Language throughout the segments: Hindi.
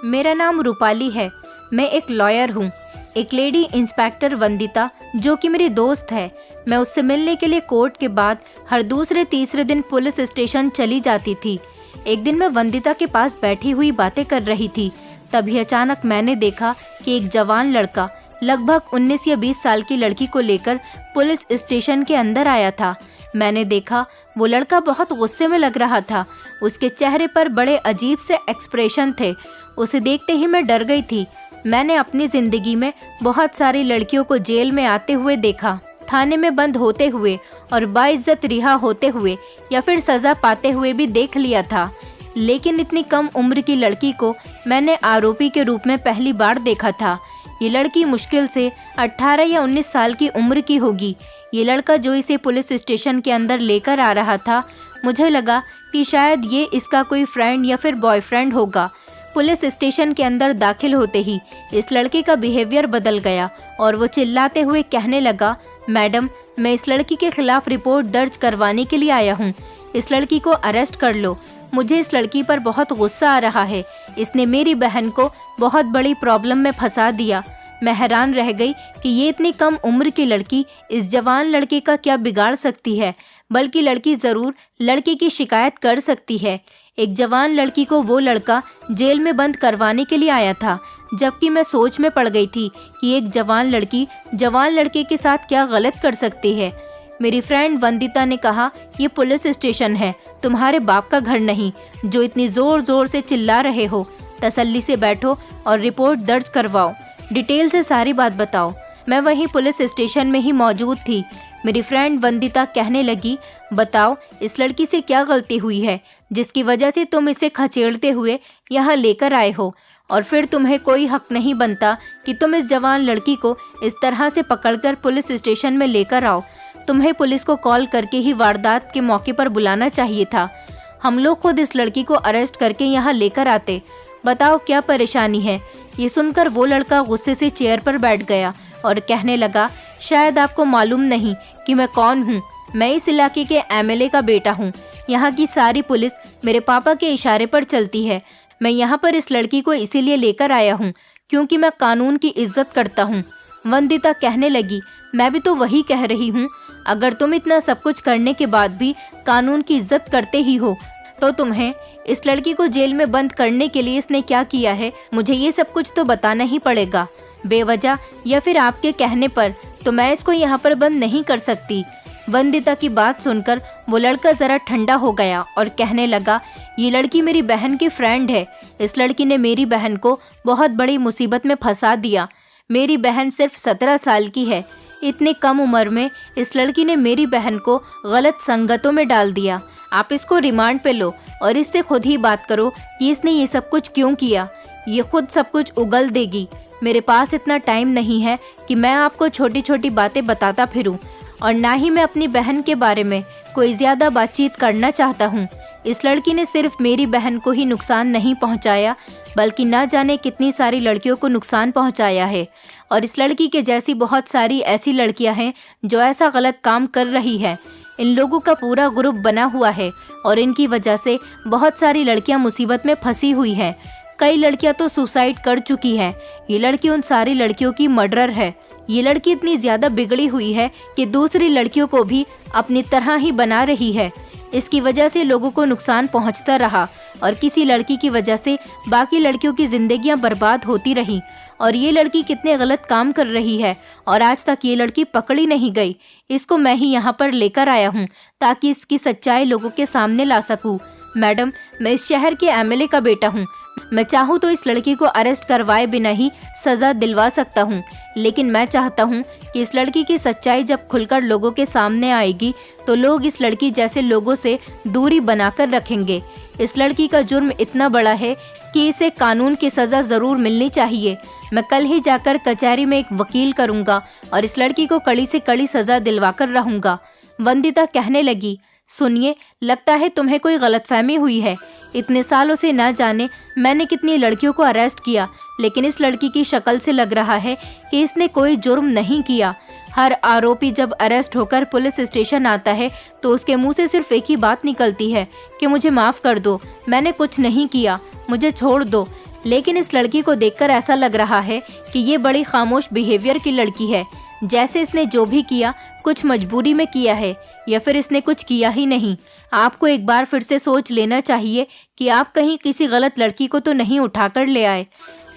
मेरा नाम रूपाली है। मैं एक लॉयर हूँ। एक लेडी इंस्पेक्टर वंदिता, जो कि मेरी दोस्त है, मैं उससे मिलने के लिए कोर्ट के बाद हर दूसरे तीसरे दिन पुलिस स्टेशन चली जाती थी। एक दिन मैं वंदिता के पास बैठी हुई बातें कर रही थी, तभी अचानक मैंने देखा कि एक जवान लड़का लगभग 19 या 20 साल की लड़की को लेकर पुलिस स्टेशन के अंदर आया था। मैंने देखा वो लड़का बहुत गुस्से में लग रहा था। उसके चेहरे पर बड़े अजीब से एक्सप्रेशन थे। उसे देखते ही मैं डर गई थी। मैंने अपनी जिंदगी में बहुत सारी लड़कियों को जेल में आते हुए देखा, थाने में बंद होते हुए और बाइज्जत रिहा होते हुए या फिर सजा पाते हुए भी देख लिया था, लेकिन इतनी कम उम्र की लड़की को मैंने आरोपी के रूप में पहली बार देखा था। ये लड़की मुश्किल से 18 या 19 साल की उम्र की होगी। ये लड़का जो इसे पुलिस स्टेशन के अंदर लेकर आ रहा था, मुझे लगा कि शायद ये इसका कोई फ्रेंड या फिर बॉयफ्रेंड होगा। पुलिस स्टेशन के अंदर दाखिल होते ही इस लड़के का बिहेवियर बदल गया और वो चिल्लाते हुए कहने लगा, मैडम, मैं इस लड़की के खिलाफ रिपोर्ट दर्ज करवाने के लिए आया हूँ। इस लड़की को अरेस्ट कर लो। मुझे इस लड़की पर बहुत गुस्सा आ रहा है। इसने मेरी बहन को बहुत बड़ी प्रॉब्लम में फंसा दिया। मैं हैरान रह गई कि ये इतनी कम उम्र की लड़की इस जवान लड़के का क्या बिगाड़ सकती है, बल्कि लड़की ज़रूर लड़के की शिकायत कर सकती है। एक जवान लड़की को वो लड़का जेल में बंद करवाने के लिए आया था, जबकि मैं सोच में पड़ गई थी कि एक जवान लड़की जवान लड़के के साथ क्या गलत कर सकती है। मेरी फ्रेंड वंदिता ने कहा, ये पुलिस स्टेशन है, तुम्हारे बाप का घर नहीं, जो इतनी जोर जोर से चिल्ला रहे हो। तसल्ली से बैठो और रिपोर्ट दर्ज करवाओ। डिटेल से सारी बात बताओ। मैं वहीं पुलिस स्टेशन में ही मौजूद थी। मेरी फ्रेंड वंदिता कहने लगी, बताओ इस लड़की से क्या गलती हुई है जिसकी वजह से तुम इसे खचेड़ते हुए यहाँ लेकर आए हो, और फिर तुम्हें कोई हक नहीं बनता कि तुम इस जवान लड़की को इस तरह से पकड़कर पुलिस स्टेशन में लेकर आओ। तुम्हें पुलिस को कॉल करके ही वारदात के मौके पर बुलाना चाहिए था। हम लोग खुद इस लड़की को अरेस्ट करके यहाँ लेकर आते। बताओ क्या परेशानी है। ये सुनकर वो लड़का गुस्से से चेयर पर बैठ गया और कहने लगा, शायद आपको मालूम नहीं कि मैं कौन हूँ। मैं इस इलाके के एमएलए का बेटा हूँ। यहाँ की सारी पुलिस मेरे पापा के इशारे पर चलती है। मैं यहाँ पर इस लड़की को इसीलिए लेकर आया हूँ क्योंकि मैं कानून की इज्जत करता हूँ। वंदिता कहने लगी, मैं भी तो वही कह रही हूँ। अगर तुम इतना सब कुछ करने के बाद भी कानून की इज्जत करते ही हो, तो तुम्हें इस लड़की को जेल में बंद करने के लिए इसने क्या किया है, मुझे ये सब कुछ तो बताना ही पड़ेगा। बेवजह या फिर आपके कहने पर तो मैं इसको यहाँ पर बंद नहीं कर सकती। वंदिता की बात सुनकर वो लड़का जरा ठंडा हो गया और कहने लगा, ये लड़की मेरी बहन की फ्रेंड है। इस लड़की ने मेरी बहन को बहुत बड़ी मुसीबत में फंसा दिया। मेरी बहन सिर्फ 17 साल की है। इतनी कम उम्र में इस लड़की ने मेरी बहन को गलत संगतों में डाल दिया। आप इसको रिमांड पे लो और इससे खुद ही बात करो कि इसने ये सब कुछ क्यों किया। ये खुद सब कुछ उगल देगी। मेरे पास इतना टाइम नहीं है कि मैं आपको छोटी छोटी बातें बताता फिरूं, और ना ही मैं अपनी बहन के बारे में कोई ज़्यादा बातचीत करना चाहता हूँ। इस लड़की ने सिर्फ मेरी बहन को ही नुकसान नहीं पहुँचाया, बल्कि ना जाने कितनी सारी लड़कियों को नुकसान पहुँचाया है। और इस लड़की के जैसी बहुत सारी ऐसी लड़कियाँ हैं जो ऐसा गलत काम कर रही है। इन लोगों का पूरा ग्रुप बना हुआ है और इनकी वजह से बहुत सारी लड़कियां मुसीबत में फंसी हुई हैं। कई लड़कियां तो सुसाइड कर चुकी हैं। ये लड़की उन सारी लड़कियों की मर्डरर है। ये लड़की इतनी ज़्यादा बिगड़ी हुई है कि दूसरी लड़कियों को भी अपनी तरह ही बना रही है। इसकी वजह से लोगों को नुकसान पहुंचता रहा और किसी लड़की की वजह से बाकी लड़कियों की जिंदगियां बर्बाद होती रहीं। और ये लड़की कितने गलत काम कर रही है और आज तक ये लड़की पकड़ी नहीं गई। इसको मैं ही यहाँ पर लेकर आया हूँ ताकि इसकी सच्चाई लोगों के सामने ला सकूँ। मैडम, मैं इस शहर के एमएलए का बेटा हूँ। मैं चाहूँ तो इस लड़की को अरेस्ट करवाए बिना ही सज़ा दिलवा सकता हूँ, लेकिन मैं चाहता हूँ कि इस लड़की की सच्चाई जब खुलकर लोगों के सामने आएगी तो लोग इस लड़की जैसे लोगों से दूरी बनाकर रखेंगे। इस लड़की का जुर्म इतना बड़ा है कि इसे कानून की सज़ा ज़रूर मिलनी चाहिए। मैं कल ही जाकर कचहरी में एक वकील करूँगा और इस लड़की को कड़ी से कड़ी सज़ा दिलवाकर रहूँगा। वंदिता कहने लगी, सुनिए, लगता है तुम्हें कोई गलतफहमी हुई है। इतने सालों से ना जाने मैंने कितनी लड़कियों को अरेस्ट किया, लेकिन इस लड़की की शक्ल से लग रहा है कि इसने कोई जुर्म नहीं किया। हर आरोपी जब अरेस्ट होकर पुलिस स्टेशन आता है तो उसके मुंह से सिर्फ एक ही बात निकलती है कि मुझे माफ़ कर दो, मैंने कुछ नहीं किया, मुझे छोड़ दो। लेकिन इस लड़की को देखकर ऐसा लग रहा है कि ये बड़ी खामोश बिहेवियर की लड़की है, जैसे इसने जो भी किया कुछ मजबूरी में किया है या फिर इसने कुछ किया ही नहीं। आपको एक बार फिर से सोच लेना चाहिए कि आप कहीं किसी गलत लड़की को तो नहीं उठाकर ले आए।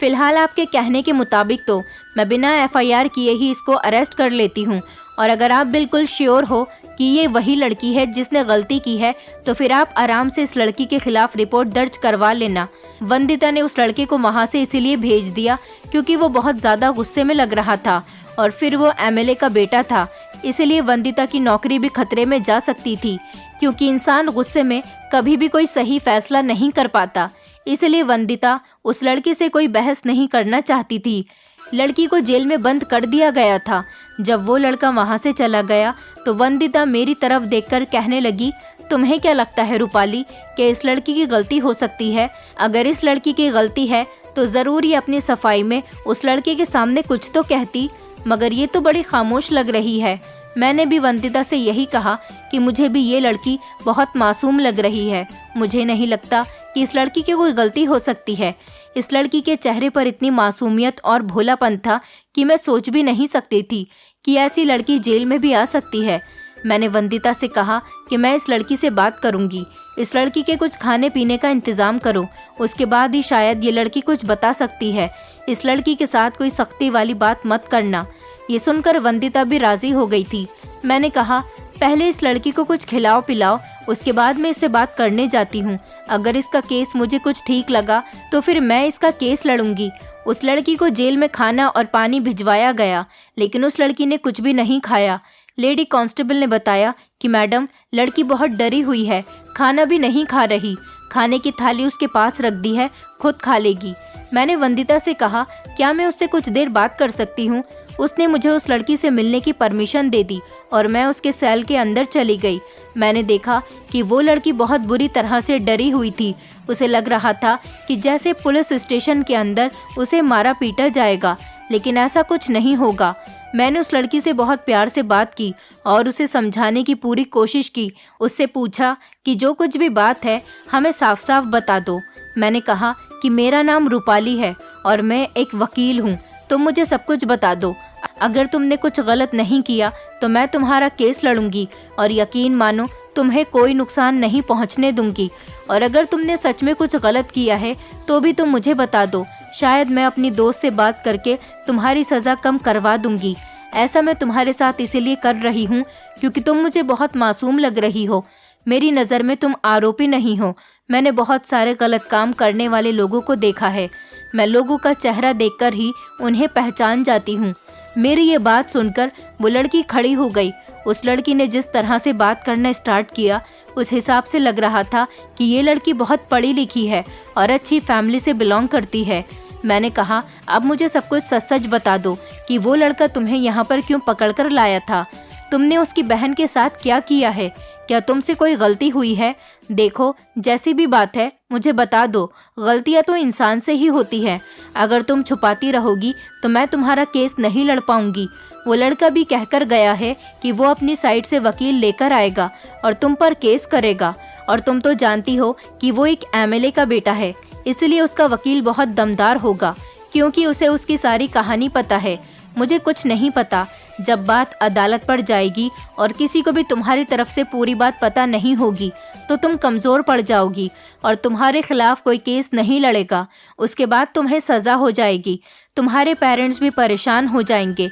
फिलहाल आपके कहने के मुताबिक तो मैं बिना एफआईआर किए ही इसको अरेस्ट कर लेती हूँ, और अगर आप बिल्कुल श्योर हो कि ये वही लड़की है जिसने गलती की है तो फिर आप आराम से इस लड़की के खिलाफ रिपोर्ट दर्ज करवा लेना। वंदिता ने उस लड़के को वहाँ से इसीलिए भेज दिया क्योंकि वो बहुत ज़्यादा गुस्से में लग रहा था, और फिर वो एमएलए का बेटा था, इसलिए वंदिता की नौकरी भी खतरे में जा सकती थी, क्योंकि इंसान गुस्से में कभी भी कोई सही फैसला नहीं कर पाता। इसलिए वंदिता उस लड़के से कोई बहस नहीं करना चाहती थी। लड़की को जेल में बंद कर दिया गया था। जब वो लड़का वहाँ से चला गया तो वंदिता मेरी तरफ देखकर कहने लगी, तुम्हें क्या लगता है रूपाली कि इस लड़की की गलती हो सकती है? अगर इस लड़की की गलती है तो ज़रूर ये अपनी सफाई में उस लड़के के सामने कुछ तो कहती, मगर ये तो बड़ी खामोश लग रही है। मैंने भी वंदिता से यही कहा कि मुझे भी ये लड़की बहुत मासूम लग रही है। मुझे नहीं लगता कि इस लड़की की कोई गलती हो सकती है। इस लड़की के चेहरे पर इतनी मासूमियत और भोलापन था कि मैं सोच भी नहीं सकती थी कि ऐसी लड़की जेल में भी आ सकती है। मैंने वंदिता से कहा कि मैं इस लड़की से बात करूंगी, इस लड़की के कुछ खाने पीने का इंतज़ाम करो, उसके बाद ही शायद ये लड़की कुछ बता सकती है। इस लड़की के साथ कोई सख्ती वाली बात मत करना। ये सुनकर वंदिता भी राज़ी हो गई थी। मैंने कहा, पहले इस लड़की को कुछ खिलाओ पिलाओ, उसके बाद मैं इससे बात करने जाती हूँ। अगर इसका केस मुझे कुछ ठीक लगा तो फिर मैं इसका केस लड़ूंगी। उस लड़की को जेल में खाना और पानी भिजवाया गया, लेकिन उस लड़की ने कुछ भी नहीं खाया। लेडी कांस्टेबल ने बताया कि मैडम, लड़की बहुत डरी हुई है, खाना भी नहीं खा रही, खाने की थाली उसके पास रख दी है, खुद खा लेगी। मैंने वंदिता से कहा, क्या मैं उससे कुछ देर बात कर सकती हूँ? उसने मुझे उस लड़की से मिलने की परमिशन दे दी और मैं उसके सेल के अंदर चली गई। मैंने देखा कि वो लड़की बहुत बुरी तरह से डरी हुई थी। उसे लग रहा था कि जैसे पुलिस स्टेशन के अंदर उसे मारा पीटा जाएगा, लेकिन ऐसा कुछ नहीं होगा। मैंने उस लड़की से बहुत प्यार से बात की और उसे समझाने की पूरी कोशिश की। उससे पूछा कि जो कुछ भी बात है हमें साफ साफ बता दो। मैंने कहा कि मेरा नाम रूपाली है और मैं एक वकील हूँ, तुम मुझे सब कुछ बता दो। अगर तुमने कुछ गलत नहीं किया तो मैं तुम्हारा केस लड़ूंगी और यकीन मानो तुम्हें कोई नुकसान नहीं पहुंचने दूंगी। और अगर तुमने सच में कुछ गलत किया है तो भी तुम मुझे बता दो, शायद मैं अपनी दोस्त से बात करके तुम्हारी सज़ा कम करवा दूंगी। ऐसा मैं तुम्हारे साथ इसीलिए कर रही हूँ क्योंकि तुम मुझे बहुत मासूम लग रही हो। मेरी नज़र में तुम आरोपी नहीं हो। मैंने बहुत सारे गलत काम करने वाले लोगों को देखा है। मैं लोगों का चेहरा देखकर ही उन्हें पहचान जाती हूँ। मेरी ये बात सुनकर वो लड़की खड़ी हो गई। उस लड़की ने जिस तरह से बात करना स्टार्ट किया, उस हिसाब से लग रहा था कि ये लड़की बहुत पढ़ी लिखी है और अच्छी फैमिली से बिलोंग करती है। मैंने कहा, अब मुझे सब कुछ सच सच बता दो कि वो लड़का तुम्हें यहाँ पर क्यों पकड़कर लाया था? तुमने उसकी बहन के साथ क्या किया है? क्या तुमसे कोई गलती हुई है? देखो, जैसी भी बात है मुझे बता दो। गलतियाँ तो इंसान से ही होती है। अगर तुम छुपाती रहोगी तो मैं तुम्हारा केस नहीं लड़ पाऊंगी। वो लड़का भी कहकर गया है कि वो अपनी साइड से वकील लेकर आएगा और तुम पर केस करेगा। और तुम तो जानती हो कि वो एक एमएलए का बेटा है, इसलिए उसका वकील बहुत दमदार होगा क्योंकि उसे उसकी सारी कहानी पता है। मुझे कुछ नहीं पता। जब बात अदालत पर जाएगी और किसी को भी तुम्हारी तरफ से पूरी बात पता नहीं होगी तो तुम कमज़ोर पड़ जाओगी और तुम्हारे खिलाफ कोई केस नहीं लड़ेगा। उसके बाद तुम्हें सज़ा हो जाएगी। तुम्हारे पेरेंट्स भी परेशान हो जाएंगे।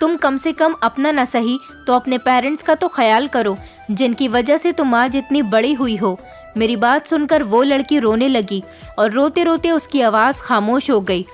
तुम कम से कम अपना न सही तो अपने पेरेंट्स का तो ख्याल करो, जिनकी वजह से तुम आज इतनी बड़ी हुई हो। मेरी बात सुनकर वो लड़की रोने लगी और रोते रोते उसकी आवाज़ खामोश हो गई।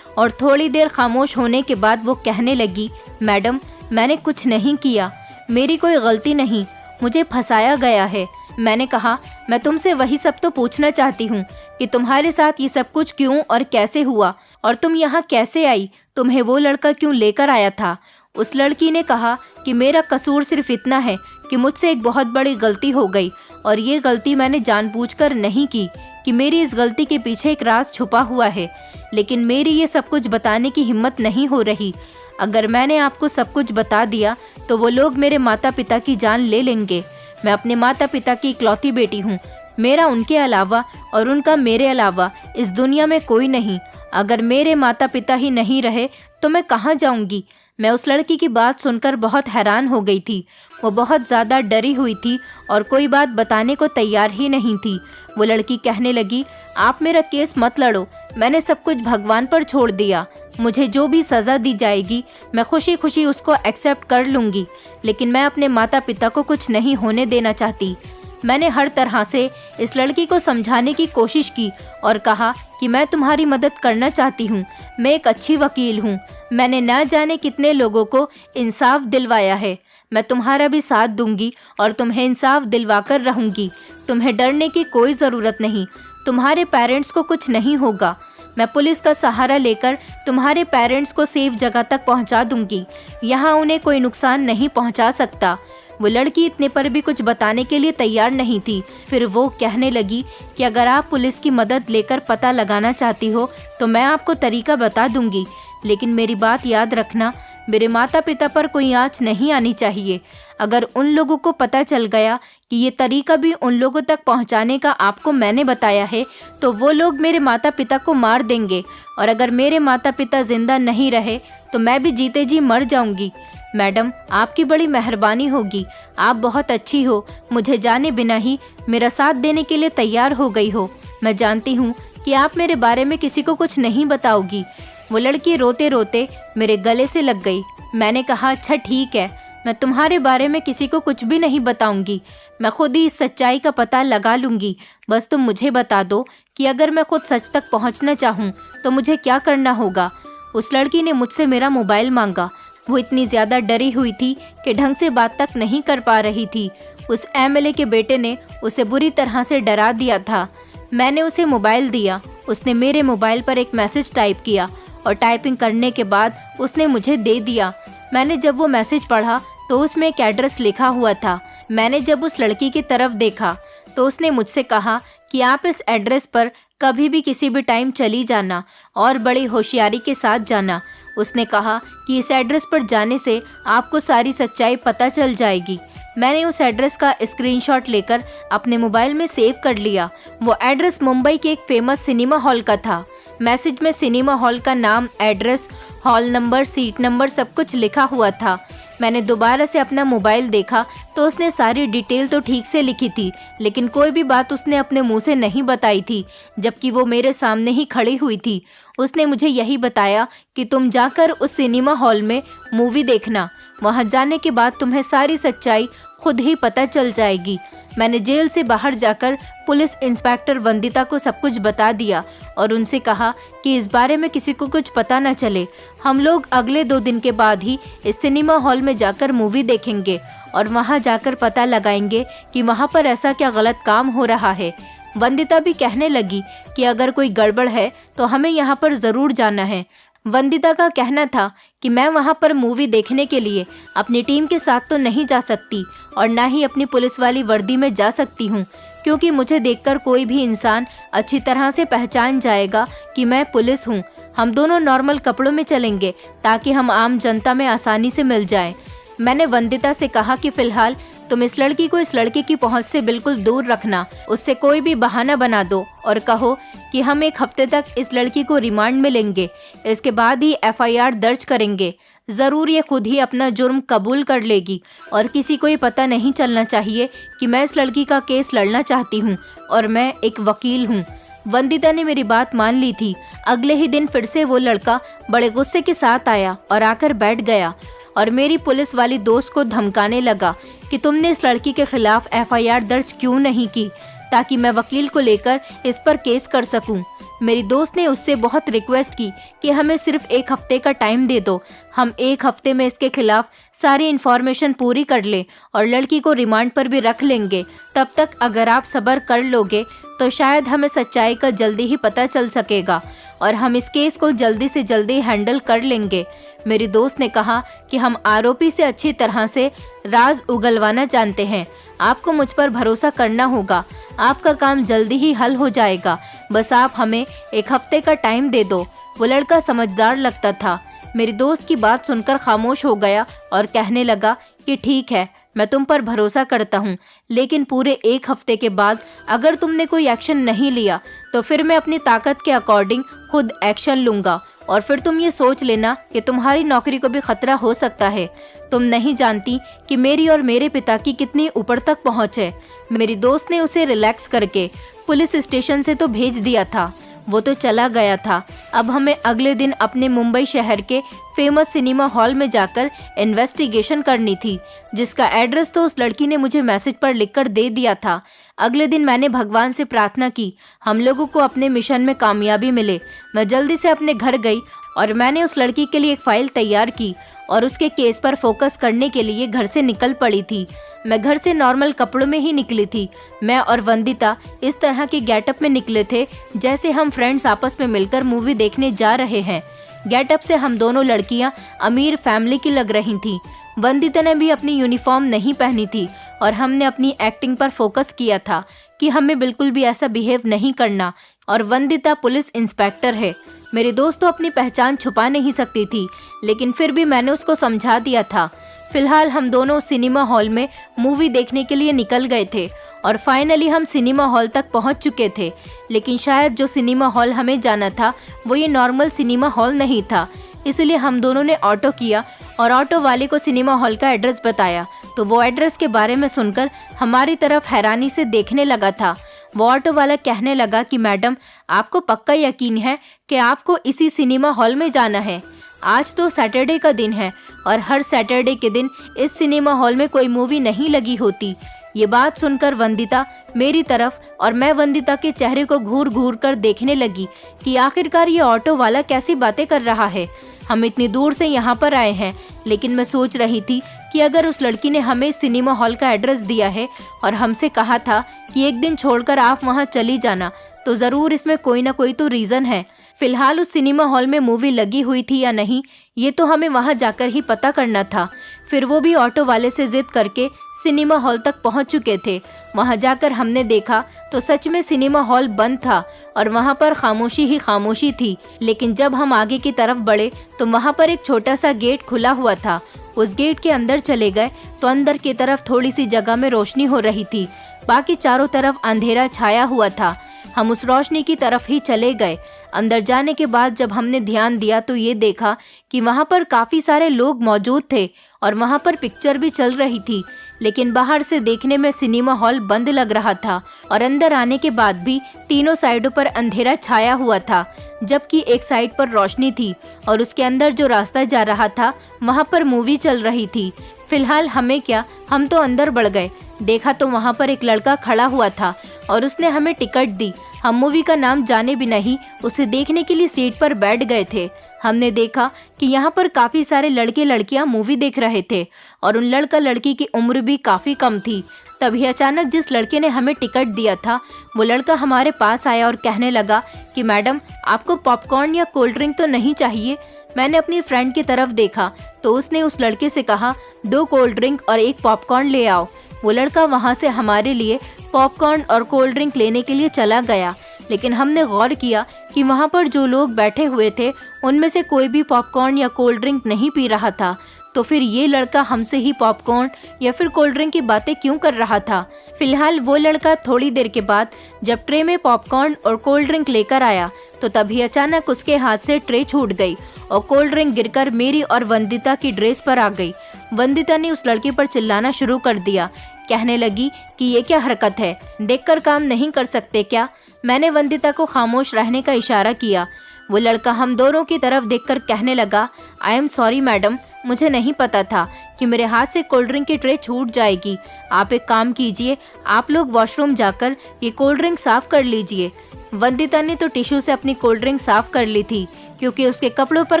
और थोड़ी देर खामोश होने के बाद वो कहने लगी, मैडम, मैंने कुछ नहीं किया, मेरी कोई गलती नहीं, मुझे फंसाया गया है। मैंने कहा, मैं तुमसे वही सब तो पूछना चाहती हूँ कि तुम्हारे साथ ये सब कुछ क्यों और कैसे हुआ, और तुम यहाँ कैसे आई? तुम्हें वो लड़का क्यों लेकर आया था? उस लड़की ने कहा कि मेरा कसूर सिर्फ इतना है कि मुझसे एक बहुत बड़ी गलती हो गई और ये गलती मैंने जानबूझकर नहीं की, कि मेरी इस गलती के पीछे एक राज छुपा हुआ है, लेकिन मेरी ये सब कुछ बताने की हिम्मत नहीं हो रही। अगर मैंने आपको सब कुछ बता दिया तो वो लोग मेरे माता पिता की जान ले लेंगे। मैं अपने माता पिता की इकलौती बेटी हूँ। मेरा उनके अलावा और उनका मेरे अलावा इस दुनिया में कोई नहीं। अगर मेरे माता पिता ही नहीं रहे तो मैं कहाँ जाऊंगी। मैं उस लड़की की बात सुनकर बहुत हैरान हो गई थी। वो बहुत ज़्यादा डरी हुई थी और कोई बात बताने को तैयार ही नहीं थी। वो लड़की कहने लगी, आप मेरा केस मत लड़ो, मैंने सब कुछ भगवान पर छोड़ दिया। मुझे जो भी सज़ा दी जाएगी मैं खुशी खुशी उसको एक्सेप्ट कर लूँगी, लेकिन मैं अपने माता पिता को कुछ नहीं होने देना चाहती। मैंने हर तरह से इस लड़की को समझाने की कोशिश की और कहा कि मैं तुम्हारी मदद करना चाहती हूँ, मैं एक अच्छी वकील हूँ, मैंने न जाने कितने लोगों को इंसाफ दिलवाया है, मैं तुम्हारा भी साथ दूंगी और तुम्हें इंसाफ दिलवा कर रहूँगी। तुम्हें डरने की कोई ज़रूरत नहीं, तुम्हारे पेरेंट्स को कुछ नहीं होगा। मैं पुलिस का सहारा लेकर तुम्हारे पेरेंट्स को सेफ जगह तक पहुंचा दूंगी, यहाँ उन्हें कोई नुकसान नहीं पहुंचा सकता। वो लड़की इतने पर भी कुछ बताने के लिए तैयार नहीं थी। फिर वो कहने लगी कि अगर आप पुलिस की मदद लेकर पता लगाना चाहती हो तो मैं आपको तरीका बता दूंगी, लेकिन मेरी बात याद रखना, मेरे माता पिता पर कोई आँच नहीं आनी चाहिए। अगर उन लोगों को पता चल गया कि ये तरीका भी उन लोगों तक पहुंचाने का आपको मैंने बताया है तो वो लोग मेरे माता पिता को मार देंगे, और अगर मेरे माता पिता जिंदा नहीं रहे तो मैं भी जीते जी मर जाऊंगी। मैडम, आपकी बड़ी मेहरबानी होगी, आप बहुत अच्छी हो, मुझे जाने बिना ही मेरा साथ देने के लिए तैयार हो गई हो। मैं जानती हूँ कि आप मेरे बारे में किसी को कुछ नहीं बताओगी। वो लड़की रोते रोते मेरे गले से लग गई। मैंने कहा, अच्छा ठीक है, मैं तुम्हारे बारे में किसी को कुछ भी नहीं बताऊंगी, मैं खुद ही इस सच्चाई का पता लगा लूंगी। बस तुम मुझे बता दो कि अगर मैं खुद सच तक पहुंचना चाहूँ तो मुझे क्या करना होगा। उस लड़की ने मुझसे मेरा मोबाइल मांगा। वो इतनी ज़्यादा डरी हुई थी कि ढंग से बात तक नहीं कर पा रही थी। उस एमएलए के बेटे ने उसे बुरी तरह से डरा दिया था। मैंने उसे मोबाइल दिया, उसने मेरे मोबाइल पर एक मैसेज टाइप किया और टाइपिंग करने के बाद उसने मुझे दे दिया। मैंने जब वो मैसेज पढ़ा तो उसमें एक एड्रेस लिखा हुआ था। मैंने जब उस लड़की की तरफ देखा तो उसने मुझसे कहा कि आप इस एड्रेस पर कभी भी किसी भी टाइम चली जाना और बड़ी होशियारी के साथ जाना। उसने कहा कि इस एड्रेस पर जाने से आपको सारी सच्चाई पता चल जाएगी। मैंने उस एड्रेस का स्क्रीनशॉट लेकर अपने मोबाइल में सेव कर लिया। वो एड्रेस मुंबई के एक फेमस सिनेमा हॉल का था। मैसेज में सिनेमा हॉल का नाम, address, hall number, seat number सब कुछ लिखा हुआ था। मैंने दोबारा से अपना मोबाइल देखा तो उसने सारी डिटेल तो ठीक से लिखी थी, लेकिन कोई भी बात उसने अपने मुंह से नहीं बताई थी, जबकि वो मेरे सामने ही खड़ी हुई थी। उसने मुझे यही बताया कि तुम जाकर उस सिनेमा हॉल में मूवी देखना, वहां जाने के बाद तुम्हें सारी सच्चाई खुद ही पता चल जाएगी। मैंने जेल से बाहर जाकर पुलिस इंस्पेक्टर वंदिता को सब कुछ बता दिया और उनसे कहा कि इस बारे में किसी को कुछ पता न चले। हम लोग अगले 2 दिन के बाद ही इस सिनेमा हॉल में जाकर मूवी देखेंगे और वहां जाकर पता लगाएंगे कि वहां पर ऐसा क्या गलत काम हो रहा है। वंदिता भी कहने लगी कि अगर कोई गड़बड़ है तो हमें यहाँ पर ज़रूर जाना है। वंदिता का कहना था कि मैं वहाँ पर मूवी देखने के लिए अपनी टीम के साथ तो नहीं जा सकती और ना ही अपनी पुलिस वाली वर्दी में जा सकती हूँ, क्योंकि मुझे देखकर कोई भी इंसान अच्छी तरह से पहचान जाएगा कि मैं पुलिस हूँ। हम दोनों नॉर्मल कपड़ों में चलेंगे ताकि हम आम जनता में आसानी से मिल जाएं। मैंने वंदिता से कहा कि फिलहाल तुम इस लड़की को इस लड़के की पहुंच से बिल्कुल दूर रखना, उससे कोई भी बहाना बना दो और कहो कि हम 1 हफ्ते तक इस लड़की को रिमांड में लेंगे, इसके बाद ही एफआईआर दर्ज करेंगे। ज़रूर ये खुद ही अपना जुर्म कबूल कर लेगी और किसी को ये पता नहीं चलना चाहिए कि मैं इस लड़की का केस लड़ना चाहती हूँ और मैं एक वकील हूँ। वंदिता ने मेरी बात मान ली थी। अगले ही दिन फिर से वो लड़का बड़े गुस्से के साथ आया और आकर बैठ गया और मेरी पुलिस वाली दोस्त को धमकाने लगा कि तुमने इस लड़की के खिलाफ एफआईआर दर्ज क्यों नहीं की, ताकि मैं वकील को लेकर इस पर केस कर सकूं। मेरी दोस्त ने उससे बहुत रिक्वेस्ट की कि हमें सिर्फ 1 हफ्ते का टाइम दे दो, हम 1 हफ्ते में इसके खिलाफ सारी इन्फॉर्मेशन पूरी कर ले और लड़की को रिमांड पर भी रख लेंगे। तब तक अगर आप सब्र कर लोगे तो शायद हमें सच्चाई का जल्दी ही पता चल सकेगा और हम इस केस को जल्दी से जल्दी हैंडल कर लेंगे। मेरी दोस्त ने कहा कि हम आरोपी से अच्छी तरह से राज उगलवाना जानते हैं, आपको मुझ पर भरोसा करना होगा, आपका काम जल्दी ही हल हो जाएगा, बस आप हमें 1 हफ्ते का टाइम दे दो। वो लड़का समझदार लगता था। मेरी दोस्त की बात सुनकर खामोश हो गया और कहने लगा कि ठीक है, मैं तुम पर भरोसा करता हूँ, लेकिन पूरे 1 हफ्ते के बाद अगर तुमने कोई एक्शन नहीं लिया तो फिर मैं अपनी ताकत के अकॉर्डिंग खुद एक्शन लूँगा और फिर तुम ये सोच लेना कि तुम्हारी नौकरी को भी खतरा हो सकता है। तुम नहीं जानती कि मेरी और मेरे पिता की कितनी ऊपर तक पहुँच है। मेरी दोस्त ने उसे रिलैक्स करके पुलिस स्टेशन से तो भेज दिया था, वो तो चला गया था। अब हमें अगले दिन अपने मुंबई शहर के फेमस सिनेमा हॉल में जाकर इन्वेस्टिगेशन करनी थी, जिसका एड्रेस तो उस लड़की ने मुझे मैसेज पर लिखकर दे दिया था। अगले दिन मैंने भगवान से प्रार्थना की हम लोगों को अपने मिशन में कामयाबी मिले। मैं जल्दी से अपने घर गई और मैंने उस लड़की के लिए एक फाइल तैयार की और उसके केस पर फोकस करने के लिए घर से निकल पड़ी थी। मैं घर से नॉर्मल कपड़ों में ही निकली थी। मैं और वंदिता इस तरह के गेटअप में निकले थे जैसे हम फ्रेंड्स आपस में मिलकर मूवी देखने जा रहे हैं। गेटअप से हम दोनों लड़कियां अमीर फैमिली की लग रही थीं। वंदिता ने भी अपनी यूनिफॉर्म नहीं पहनी थी और हमने अपनी एक्टिंग पर फोकस किया था कि हमें बिल्कुल भी ऐसा बिहेव नहीं करना। और वंदिता पुलिस इंस्पेक्टर है। मेरी दोस्त तो अपनी पहचान छुपा नहीं सकती थी, लेकिन फिर भी मैंने उसको समझा दिया था। फिलहाल हम दोनों सिनेमा हॉल में मूवी देखने के लिए निकल गए थे और फाइनली हम सिनेमा हॉल तक पहुंच चुके थे। लेकिन शायद जो सिनेमा हॉल हमें जाना था वो ये नॉर्मल सिनेमा हॉल नहीं था, इसलिए हम दोनों ने ऑटो किया और ऑटो वाले को सिनेमा हॉल का एड्रेस बताया तो वो एड्रेस के बारे में सुनकर हमारी तरफ हैरानी से देखने लगा था। वो ऑटो वाला कहने लगा कि मैडम, आपको पक्का यकीन है कि आपको इसी सिनेमा हॉल में जाना है? आज तो सैटरडे का दिन है और हर सैटरडे के दिन इस सिनेमा हॉल में कोई मूवी नहीं लगी होती। ये बात सुनकर वंदिता मेरी तरफ और मैं वंदिता के चेहरे को घूर घूर कर देखने लगी कि आखिरकार ये ऑटो वाला कैसी बातें कर रहा है। हम इतनी दूर से यहाँ पर आए हैं, लेकिन मैं सोच रही थी कि अगर उस लड़की ने हमें सिनेमा हॉल का एड्रेस दिया है और हमसे कहा था कि एक दिन छोड़कर आप वहाँ चली जाना, तो ज़रूर इसमें कोई ना कोई तो रीज़न है। फिलहाल उस सिनेमा हॉल में मूवी लगी हुई थी या नहीं, ये तो हमें वहाँ जाकर ही पता करना था। फिर वो भी ऑटो वाले से जिद करके सिनेमा हॉल तक पहुँच चुके थे। वहाँ जाकर हमने देखा तो सच में सिनेमा हॉल बंद था और वहाँ पर खामोशी ही खामोशी थी। लेकिन जब हम आगे की तरफ बढ़े तो वहाँ पर एक छोटा सा गेट खुला हुआ था। उस गेट के अंदर चले गए तो अंदर की तरफ थोड़ी सी जगह में रोशनी हो रही थी, बाकी चारों तरफ अंधेरा छाया हुआ था। हम उस रोशनी की तरफ ही चले गए। अंदर जाने के बाद जब हमने ध्यान दिया तो ये देखा कि वहाँ पर काफ़ी सारे लोग मौजूद थे और वहाँ पर पिक्चर भी चल रही थी। लेकिन बाहर से देखने में सिनेमा हॉल बंद लग रहा था और अंदर आने के बाद भी तीनों साइडों पर अंधेरा छाया हुआ था, जबकि एक साइड पर रोशनी थी और उसके अंदर जो रास्ता जा रहा था वहाँ पर मूवी चल रही थी। फिलहाल हमें क्या, हम तो अंदर बढ़ गए। देखा तो वहाँ पर एक लड़का खड़ा हुआ था और उसने हमें टिकट दी। हम मूवी का नाम जाने बिना ही उसे देखने के लिए सीट पर बैठ गए थे। हमने देखा कि यहाँ पर काफ़ी सारे लड़के लड़कियाँ मूवी देख रहे थे और उन लड़का लड़की की उम्र भी काफ़ी कम थी। तभी अचानक जिस लड़के ने हमें टिकट दिया था वो लड़का हमारे पास आया और कहने लगा कि मैडम, आपको पॉपकॉर्न या कोल्ड ड्रिंक तो नहीं चाहिए? मैंने अपनी फ्रेंड की तरफ देखा तो उसने उस लड़के से कहा 2 कोल्ड ड्रिंक और 1 पॉपकॉर्न ले आओ। वो लड़का वहाँ से हमारे लिए पॉपकॉर्न और कोल्ड ड्रिंक लेने के लिए चला गया। लेकिन हमने गौर किया कि वहाँ पर जो लोग बैठे हुए थे उनमें से कोई भी पॉपकॉर्न या कोल्ड ड्रिंक नहीं पी रहा था। तो फिर ये लड़का हमसे ही पॉपकॉर्न या फिर कोल्ड ड्रिंक की बातें क्यों कर रहा था? फिलहाल वो लड़का थोड़ी देर के बाद जब ट्रे में पॉपकॉर्न और कोल्ड ड्रिंक लेकर आया तो तभी अचानक उसके हाथ से ट्रे छूट गई और कोल्ड ड्रिंक गिरकर मेरी और वंदिता की ड्रेस पर आ गई। वंदिता ने उस लड़के पर चिल्लाना शुरू कर दिया, कहने लगी कि ये क्या हरकत है, देखकर काम नहीं कर सकते क्या? मैंने वंदिता को खामोश रहने का इशारा किया। वो लड़का हम दोनों की तरफ देखकर कहने लगा, आई एम सॉरी मैडम, मुझे नहीं पता था कि मेरे हाथ से कोल्ड ड्रिंक की ट्रे छूट जाएगी। आप एक काम कीजिए, आप लोग वॉशरूम जाकर ये कोल्ड ड्रिंक साफ कर लीजिए। वंदिता ने तो टिश्यू से अपनी कोल्ड ड्रिंक साफ कर ली थी क्योंकि उसके कपड़ों पर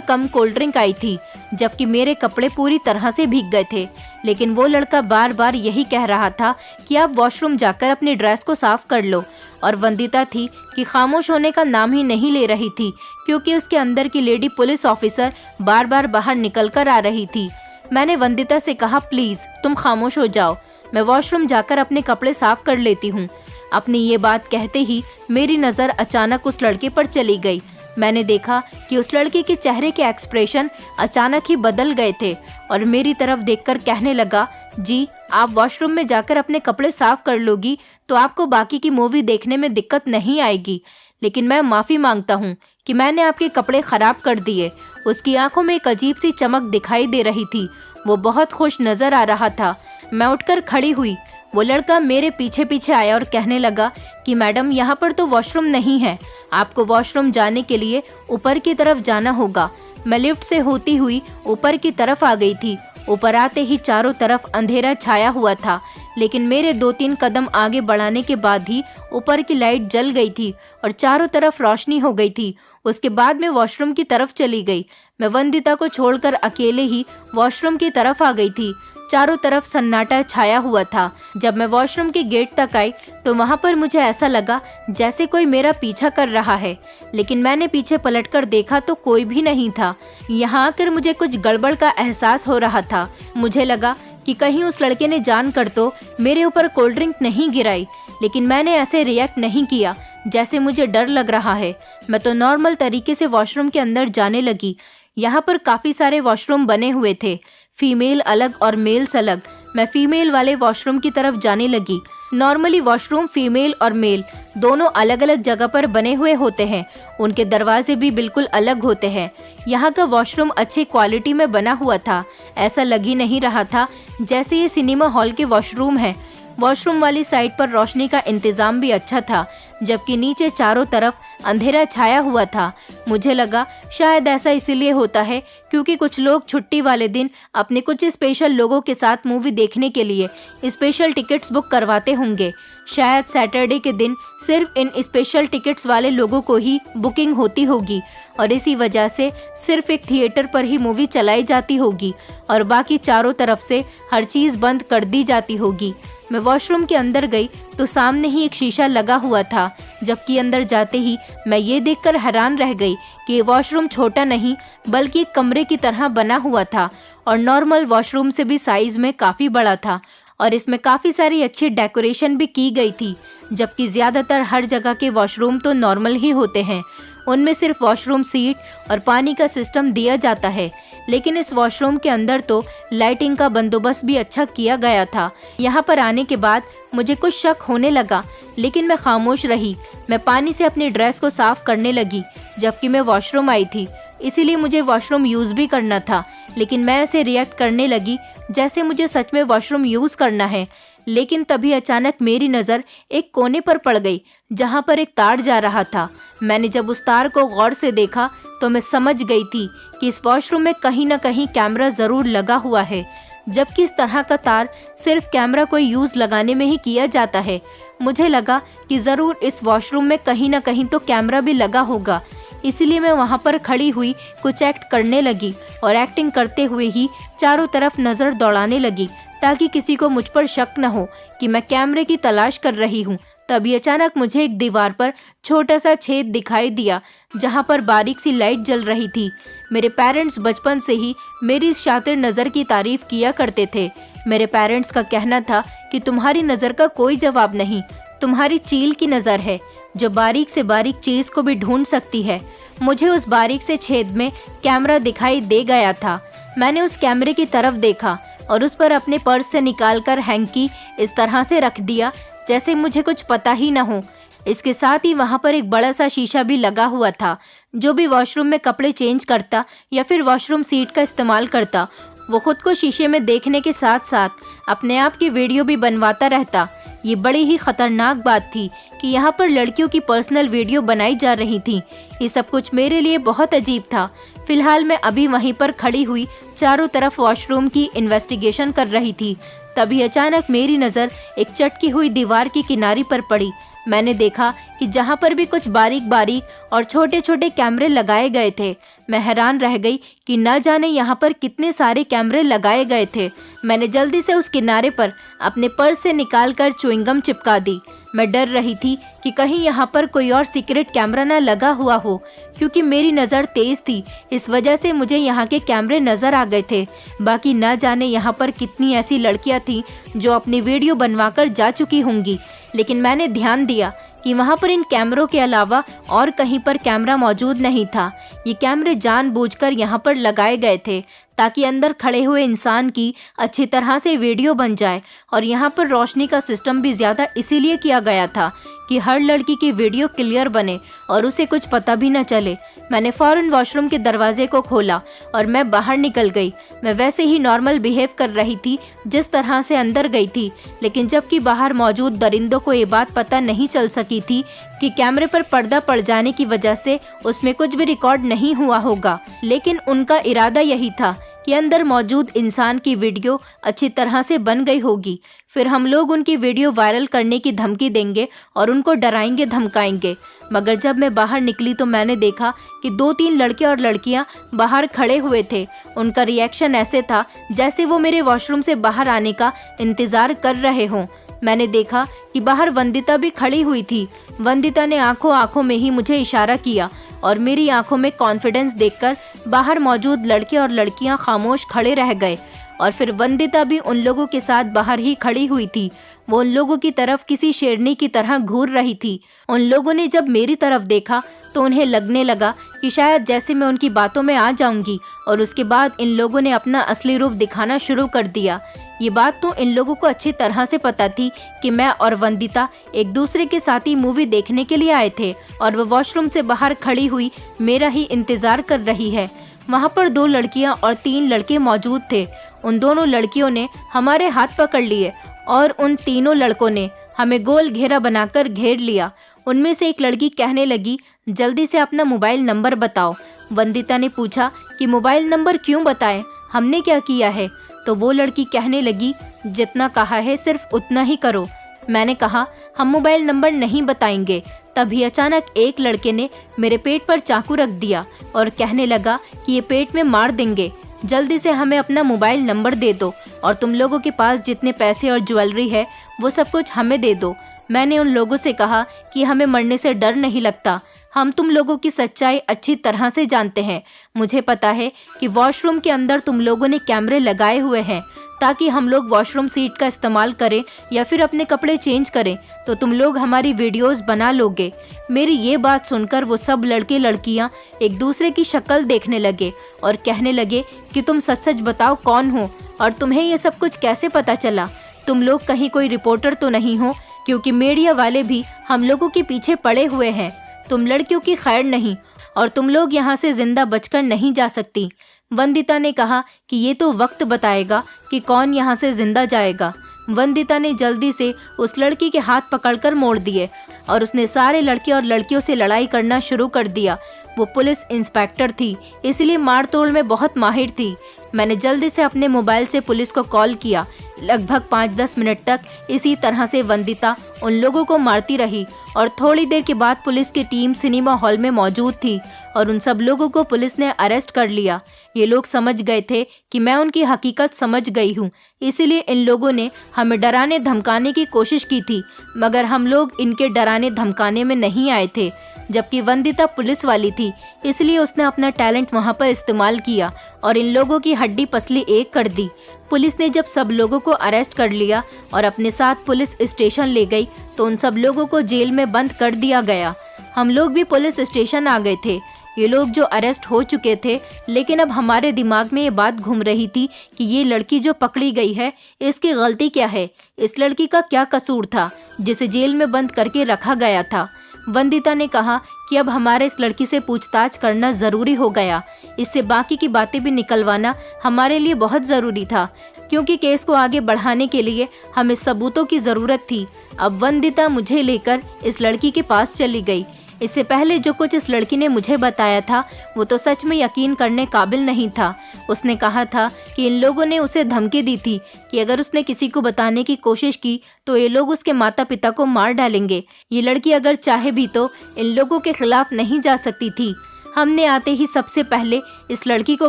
कम कोल्ड ड्रिंक आई थी, जबकि मेरे कपड़े पूरी तरह से भीग गए थे। लेकिन वो लड़का बार बार यही कह रहा था कि आप वॉशरूम जाकर अपनी ड्रेस को साफ कर लो। और वंदिता थी कि खामोश होने का नाम ही नहीं ले रही थी क्योंकि उसके अंदर की लेडी पुलिस ऑफिसर बार बार बाहर निकल कर आ रही थी। मैंने वंदिता से कहा, प्लीज तुम खामोश हो जाओ, मैं वॉशरूम जाकर अपने कपड़े साफ कर लेती हूँ। अपनी ये बात कहते ही मेरी नज़र अचानक उस लड़के पर चली गई। मैंने देखा कि उस लड़के के चेहरे के एक्सप्रेशन अचानक ही बदल गए थे और मेरी तरफ देखकर कहने लगा, जी आप वॉशरूम में जाकर अपने कपड़े साफ कर लोगी तो आपको बाकी की मूवी देखने में दिक्कत नहीं आएगी। लेकिन मैं माफ़ी मांगता हूँ कि मैंने आपके कपड़े खराब कर दिए। उसकी आंखों में एक अजीब सी चमक दिखाई दे रही थी। वो बहुत खुश नजर आ रहा था। मैं उठकर खड़ी हुई। वो लड़का मेरे पीछे पीछे आया और कहने लगा कि मैडम, यहाँ पर तो वॉशरूम नहीं है, आपको वॉशरूम जाने के लिए ऊपर की तरफ जाना होगा। मैं लिफ्ट से होती हुई ऊपर की तरफ आ गई थी। ऊपर आते ही चारों तरफ अंधेरा छाया हुआ था, लेकिन मेरे 2-3 कदम आगे बढ़ाने के बाद ही ऊपर की लाइट जल गई थी और चारों तरफ रोशनी हो गई थी। उसके बाद मैं वॉशरूम की तरफ चली गई। मैं वंदिता को छोड़कर अकेले ही वॉशरूम की तरफ आ गई थी। चारों तरफ सन्नाटा छाया हुआ था। जब मैं वॉशरूम के गेट तक आई तो वहां पर मुझे ऐसा लगा जैसे कोई मेरा पीछा कर रहा है, लेकिन मैंने पीछे पलटकर देखा तो कोई भी नहीं था। यहाँ आकर मुझे कुछ गड़बड़ का एहसास हो रहा था। मुझे लगा कि कहीं उस लड़के ने जानकर तो मेरे ऊपर कोल्ड ड्रिंक नहीं गिराई, लेकिन मैंने ऐसे रिएक्ट नहीं किया जैसे मुझे डर लग रहा है। मैं तो नॉर्मल तरीके से वॉशरूम के अंदर जाने लगी। यहाँ पर काफी सारे वॉशरूम बने हुए थे, फीमेल अलग और मेल्स अलग। मैं फीमेल वाले वॉशरूम की तरफ जाने लगी। नॉर्मली वॉशरूम फीमेल और मेल दोनों अलग अलग जगह पर बने हुए होते हैं। उनके दरवाजे भी बिल्कुल अलग होते हैं। यहाँ का वॉशरूम अच्छी क्वालिटी में बना हुआ था। ऐसा लग ही नहीं रहा था जैसे ये सिनेमा हॉल के वॉशरूम है। वॉशरूम वाली साइड पर रोशनी का इंतजाम भी अच्छा था, जबकि नीचे चारों तरफ अंधेरा छाया हुआ था। मुझे लगा शायद ऐसा इसीलिए होता है क्योंकि कुछ लोग छुट्टी वाले दिन अपने कुछ स्पेशल लोगों के साथ मूवी देखने के लिए स्पेशल टिकट्स बुक करवाते होंगे। शायद सैटरडे के दिन सिर्फ इन स्पेशल टिकट्स वाले लोगों को ही बुकिंग होती होगी और इसी वजह से सिर्फ एक थिएटर पर ही मूवी चलाई जाती होगी और बाकी चारों तरफ से हर चीज़ बंद कर दी जाती होगी। मैं वॉशरूम के अंदर गई तो सामने ही एक शीशा लगा हुआ था, जबकि अंदर जाते ही मैं ये देखकर हैरान रह गई कि ये वॉशरूम छोटा नहीं बल्कि एक कमरे की तरह बना हुआ था और नॉर्मल वॉशरूम से भी साइज में काफ़ी बड़ा था और इसमें काफ़ी सारी अच्छी डेकोरेशन भी की गई थी। जबकि ज़्यादातर हर जगह के वॉशरूम तो नॉर्मल ही होते हैं, उनमें सिर्फ वॉशरूम सीट और पानी का सिस्टम दिया जाता है, लेकिन इस वॉशरूम के अंदर तो लाइटिंग का बंदोबस्त भी अच्छा किया गया था। यहाँ पर आने के बाद मुझे कुछ शक होने लगा, लेकिन मैं खामोश रही। मैं पानी से अपनी ड्रेस को साफ करने लगी, जबकि मैं वॉशरूम आई थी, इसीलिए मुझे वॉशरूम यूज़ भी करना था। लेकिन मैं ऐसे रिएक्ट करने लगी जैसे मुझे सच में वॉशरूम यूज़ करना है। लेकिन तभी अचानक मेरी नज़र एक कोने पर पड़ गई जहाँ पर एक तार जा रहा था। मैंने जब उस तार को गौर से देखा तो मैं समझ गई थी कि इस वॉशरूम में कहीं ना कहीं कैमरा ज़रूर लगा हुआ है, जबकि इस तरह का तार सिर्फ कैमरा को यूज़ लगाने में ही किया जाता है। मुझे लगा कि ज़रूर इस वॉशरूम में कहीं ना कहीं तो कैमरा भी लगा होगा, इसीलिए मैं वहाँ पर खड़ी हुई कुछ एक्ट करने लगी और एक्टिंग करते हुए ही चारों तरफ नज़र दौड़ाने लगी ताकि किसी को मुझ पर शक न हो कि मैं कैमरे की तलाश कर रही हूँ। तभी अचानक मुझे एक दीवार पर छोटा सा छेद दिखाई दिया जहाँ पर बारीक सी लाइट जल रही थी। मेरे पेरेंट्स बचपन से ही मेरी इस शातिर नज़र की तारीफ किया करते थे। मेरे पेरेंट्स का कहना था कि तुम्हारी नज़र का कोई जवाब नहीं, तुम्हारी चील की नज़र है जो बारीक से बारीक चीज़ को भी ढूंढ सकती है। मुझे उस बारीक से छेद में कैमरा दिखाई दे गया था। मैंने उस कैमरे की तरफ देखा और उस पर अपने पर्स से निकालकर हैंकी इस तरह से रख दिया जैसे मुझे कुछ पता ही न हो। इसके साथ ही वहाँ पर एक बड़ा सा शीशा भी लगा हुआ था। जो भी वॉशरूम में कपड़े चेंज करता या फिर वॉशरूम सीट का इस्तेमाल करता, वो खुद को शीशे में देखने के साथ साथ अपने आप की वीडियो भी बनवाता रहता। ये बड़ी ही खतरनाक बात थी कि यहाँ पर लड़कियों की पर्सनल वीडियो बनाई जा रही थी। ये सब कुछ मेरे लिए बहुत अजीब था। फिलहाल मैं अभी वहीं पर खड़ी हुई चारों तरफ वॉशरूम की इन्वेस्टिगेशन कर रही थी। तभी अचानक मेरी नज़र एक चटकी हुई दीवार की किनारी पर पड़ी। मैंने देखा कि जहाँ पर भी कुछ बारीक बारीक और छोटे छोटे कैमरे लगाए गए थे। मैं हैरान रह गई कि न जाने यहाँ पर कितने सारे कैमरे लगाए गए थे। मैंने जल्दी से उस किनारे पर अपने पर्स से निकालकर च्युइंगम चिपका दी। मैं डर रही थी कि कहीं यहाँ पर कोई और सीक्रेट कैमरा न लगा हुआ हो, क्योंकि मेरी नज़र तेज़ थी, इस वजह से मुझे यहाँ के कैमरे नज़र आ गए थे। बाकी न जाने यहाँ पर कितनी ऐसी लड़कियाँ थीं जो अपनी वीडियो बनवाकर जा चुकी होंगी, लेकिन मैंने ध्यान दिया कि वहाँ पर इन कैमरों के अलावा और कहीं पर कैमरा मौजूद नहीं था। ये कैमरे जानबूझकर यहाँ पर लगाए गए थे ताकि अंदर खड़े हुए इंसान की अच्छी तरह से वीडियो बन जाए। और यहाँ पर रोशनी का सिस्टम भी ज़्यादा इसीलिए किया गया था कि हर लड़की की वीडियो क्लियर बने और उसे कुछ पता भी न चले। मैंने फ़ौरन वॉशरूम के दरवाजे को खोला और मैं बाहर निकल गई। मैं वैसे ही नॉर्मल बिहेव कर रही थी जिस तरह से अंदर गई थी, लेकिन जबकि बाहर मौजूद दरिंदों को ये बात पता नहीं चल सकी थी कि कैमरे पर पर्दा पड़ जाने की वजह से उसमें कुछ भी रिकॉर्ड नहीं हुआ होगा। लेकिन उनका इरादा यही था कि अंदर मौजूद इंसान की वीडियो अच्छी तरह से बन गई होगी। फिर हम लोग उनकी वीडियो वायरल करने की धमकी देंगे और उनको डराएंगे धमकाएंगे। मगर जब मैं बाहर निकली तो मैंने देखा कि 2-3 लड़के और लड़कियां बाहर खड़े हुए थे। उनका रिएक्शन ऐसे था जैसे वो मेरे वॉशरूम से बाहर आने का इंतजार कर रहे हों। मैंने देखा कि बाहर वंदिता भी खड़ी हुई थी। वंदिता ने आंखों में ही मुझे इशारा किया और मेरी आंखों में कॉन्फिडेंस देखकर बाहर मौजूद लड़के और लड़कियां खामोश खड़े रह गए। और फिर वंदिता भी उन लोगों के साथ बाहर ही खड़ी हुई थी। वो उन लोगों की तरफ किसी शेरनी की तरह घूर रही थी। उन लोगों ने जब मेरी तरफ देखा तो उन्हें लगने लगा कि शायद जैसे मैं उनकी बातों में आ जाऊंगी, और उसके बाद इन लोगों ने अपना असली रूप दिखाना शुरू कर दिया। ये बात तो इन लोगों को अच्छी तरह से पता थी कि मैं और वंदिता एक दूसरे के साथ ही मूवी देखने के लिए आए थे और वो वॉशरूम से बाहर खड़ी हुई मेरा ही इंतजार कर रही है। वहाँ पर 2 लड़कियाँ और 3 लड़के मौजूद थे। उन दोनों लड़कियों ने हमारे हाथ पकड़ लिए और उन तीनों लड़कों ने हमें गोल घेरा बनाकर घेर लिया। उनमें से एक लड़की कहने लगी, जल्दी से अपना मोबाइल नंबर बताओ। वंदिता ने पूछा कि मोबाइल नंबर क्यों बताएं, हमने क्या किया है? तो वो लड़की कहने लगी, जितना कहा है सिर्फ उतना ही करो। मैंने कहा, हम मोबाइल नंबर नहीं बताएंगे। तभी अचानक एक लड़के ने मेरे पेट पर चाकू रख दिया और कहने लगा कि ये पेट में मार देंगे, जल्दी से हमें अपना मोबाइल नंबर दे दो और तुम लोगों के पास जितने पैसे और ज्वेलरी है वो सब कुछ हमें दे दो। मैंने उन लोगों से कहा कि हमें मरने से डर नहीं लगता, हम तुम लोगों की सच्चाई अच्छी तरह से जानते हैं। मुझे पता है कि वॉशरूम के अंदर तुम लोगों ने कैमरे लगाए हुए हैं ताकि हम लोग वॉशरूम सीट का इस्तेमाल करें या फिर अपने कपड़े चेंज करें तो तुम लोग हमारी वीडियोस बना लोगे। मेरी ये बात सुनकर वो सब लड़के लड़कियां एक दूसरे की शक्ल देखने लगे और कहने लगे कि तुम सच सच बताओ कौन हो और तुम्हें ये सब कुछ कैसे पता चला? तुम लोग कहीं कोई रिपोर्टर तो नहीं हो, क्योंकि मीडिया वाले भी हम लोगों के पीछे पड़े हुए हैं। तुम लड़कियों की खैर नहीं और तुम लोग यहाँ से जिंदा बचकर नहीं जा सकती। वंदिता ने कहा कि ये तो वक्त बताएगा कि कौन यहाँ से जिंदा जाएगा। वंदिता ने जल्दी से उस लड़की के हाथ पकड़कर मोड़ दिए और उसने सारे लड़के और लड़कियों से लड़ाई करना शुरू कर दिया। वो पुलिस इंस्पेक्टर थी, इसलिए मार तोड़ में बहुत माहिर थी। मैंने जल्दी से अपने मोबाइल से पुलिस को कॉल किया। लगभग 5-10 मिनट तक इसी तरह से वंदिता उन लोगों को मारती रही और थोड़ी देर के बाद पुलिस की टीम सिनेमा हॉल में मौजूद थी और उन सब लोगों को पुलिस ने अरेस्ट कर लिया। ये लोग समझ गए थे कि मैं उनकी हकीकत समझ गई हूँ, इसीलिए इन लोगों ने हमें डराने धमकाने की कोशिश की थी, मगर हम लोग इनके डराने धमकाने में नहीं आए थे। जबकि वंदिता पुलिस वाली थी, इसलिए उसने अपना टैलेंट वहां पर इस्तेमाल किया और इन लोगों की हड्डी पसली एक कर दी। पुलिस ने जब सब लोगों को अरेस्ट कर लिया और अपने साथ पुलिस स्टेशन ले गई तो उन सब लोगों को जेल में बंद कर दिया गया। हम लोग भी पुलिस स्टेशन आ गए थे। ये लोग जो अरेस्ट हो चुके थे, लेकिन अब हमारे दिमाग में ये बात घूम रही थी कि ये लड़की जो पकड़ी गई है, इसकी गलती क्या है? इस लड़की का क्या कसूर था जिसे जेल में बंद करके रखा गया था? वंदिता ने कहा कि अब हमारे इस लड़की से पूछताछ करना ज़रूरी हो गया। इससे बाकी की बातें भी निकलवाना हमारे लिए बहुत ज़रूरी था, क्योंकि केस को आगे बढ़ाने के लिए हमें सबूतों की ज़रूरत थी। अब वंदिता मुझे लेकर इस लड़की के पास चली गई। इससे पहले जो कुछ इस लड़की ने मुझे बताया था वो तो सच में यकीन करने काबिल नहीं था। उसने कहा था कि इन लोगों ने उसे धमकी दी थी कि अगर उसने किसी को बताने की कोशिश की तो ये लोग उसके माता पिता को मार डालेंगे। ये लड़की अगर चाहे भी तो इन लोगों के खिलाफ नहीं जा सकती थी। हमने आते ही सबसे पहले इस लड़की को